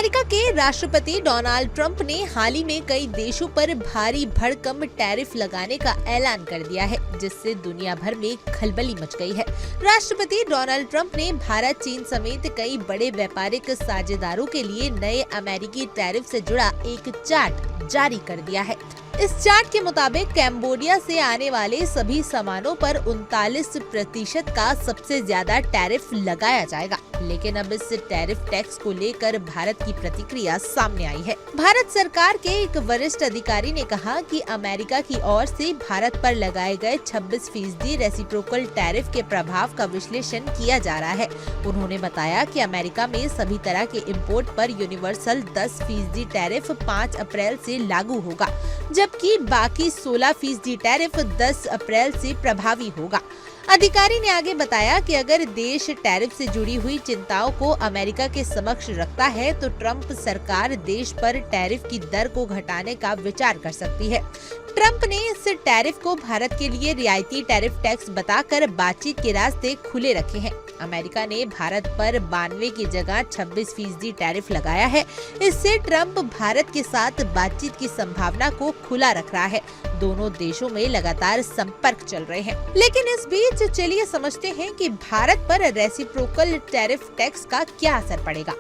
America के राष्ट्रपति Donald Trump ने हाल ही में कई देशों पर भारी भरकम टैरिफ लगाने का ऐलान कर दिया है, जिससे दुनिया भर में खलबली मच गई है। राष्ट्रपति डोनाल्ड ट्रंप ने भारत, चीन समेत कई बड़े व्यापारिक साझेदारों के लिए नए अमेरिकी टैरिफ से जुड़ा एक चार्ट जारी कर दिया है। इस चार्ट के मुताबिक कैम्बोडिया से आने वाले सभी सामानों पर 39% का सबसे ज्यादा टैरिफ लगाया जाएगा। लेकिन अब इस टैरिफ टैक्स को लेकर भारत की प्रतिक्रिया सामने आई है। भारत सरकार के एक वरिष्ठ अधिकारी ने कहा कि अमेरिका की ओर से भारत पर लगाए गए 26% रेसिप्रोकल टैरिफ के प्रभाव का विश्लेषण किया जा रहा है। उन्होंने बताया कि अमेरिका में सभी तरह के इम्पोर्ट पर यूनिवर्सल 10% टैरिफ 5 अप्रैल से लागू होगा, जबकि बाकी 16% टैरिफ 10 अप्रैल से प्रभावी होगा। अधिकारी ने आगे बताया कि अगर देश टैरिफ से जुड़ी हुई चिंताओं को अमेरिका के समक्ष रखता है तो ट्रंप सरकार देश पर टैरिफ की दर को घटाने का विचार कर सकती है। ट्रंप ने इस टैरिफ को भारत के लिए रियायती टैरिफ टैक्स बताकर बातचीत के रास्ते खुले रखे हैं। अमेरिका ने भारत पर 92 की जगह 26% टैरिफ लगाया है। इससे ट्रंप भारत के साथ बातचीत की संभावना को खुला रख रहा है। दोनों देशों में लगातार संपर्क चल रहे हैं। लेकिन इस बीच चलिए समझते हैं कि भारत पर रेसिप्रोकल टैरिफ टैक्स का क्या असर पड़ेगा।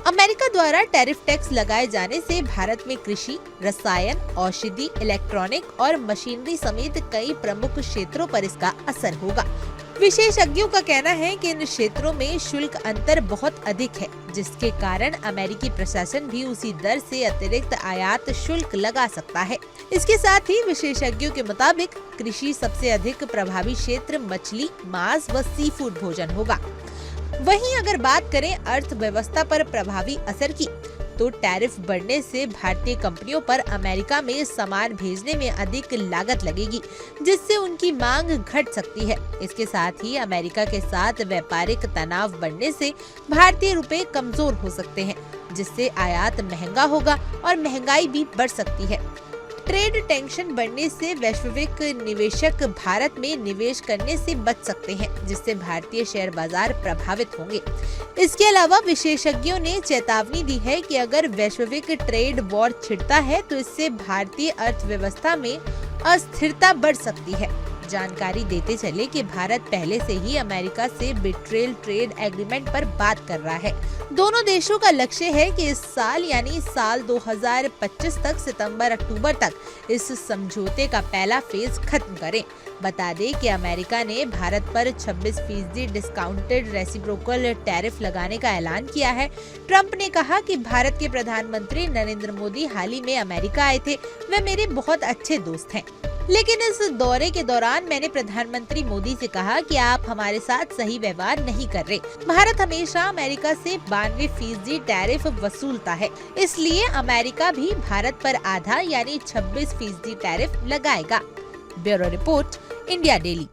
अमेरिका द्वारा टैरिफ टैक्स लगाए जाने से भारत में कृषि, रसायन, औषधि, इलेक्ट्रॉनिक और मशीनरी समेत कई प्रमुख क्षेत्रों पर इसका असर होगा। विशेषज्ञों का कहना है कि इन क्षेत्रों में शुल्क अंतर बहुत अधिक है, जिसके कारण अमेरिकी प्रशासन भी उसी दर से अतिरिक्त आयात शुल्क लगा सकता है। इसके साथ ही विशेषज्ञों के मुताबिक कृषि सबसे अधिक प्रभावी क्षेत्र मछली, मांस व सी फूड भोजन होगा। वहीं अगर बात करें अर्थव्यवस्था पर प्रभावी असर की, तो टैरिफ बढ़ने से भारतीय कंपनियों पर अमेरिका में सामान भेजने में अधिक लागत लगेगी, जिससे उनकी मांग घट सकती है। इसके साथ ही अमेरिका के साथ व्यापारिक तनाव बढ़ने से भारतीय रुपए कमजोर हो सकते हैं, जिससे आयात महंगा होगा और महंगाई भी बढ़ सकती है। ट्रेड टेंशन बढ़ने से वैश्विक निवेशक भारत में निवेश करने से बच सकते हैं, जिससे भारतीय शेयर बाजार प्रभावित होंगे। इसके अलावा विशेषज्ञों ने चेतावनी दी है कि अगर वैश्विक ट्रेड वॉर छिड़ता है तो इससे भारतीय अर्थव्यवस्था में अस्थिरता बढ़ सकती है। जानकारी देते चले कि भारत पहले से ही अमेरिका से बिट्रेल ट्रेड एग्रीमेंट पर बात कर रहा है। दोनों देशों का लक्ष्य है कि इस साल यानी साल 2025 तक सितंबर-अक्टूबर तक इस समझौते का पहला फेज खत्म करें। बता दें कि अमेरिका ने भारत पर 26% डिस्काउंटेड रेसिप्रोकल टैरिफ लगाने का ऐलान किया है। ट्रंप ने कहा कि भारत के प्रधानमंत्री नरेंद्र मोदी हाल ही में अमेरिका आए थे। वे मेरे बहुत अच्छे दोस्त हैं। लेकिन इस दौरे के दौरान मैंने प्रधानमंत्री मोदी से कहा कि आप हमारे साथ सही व्यवहार नहीं कर रहे। भारत हमेशा अमेरिका से 92% टैरिफ वसूलता है, इसलिए अमेरिका भी भारत पर आधा यानी 26% टैरिफ लगाएगा। Bureau report, India daily.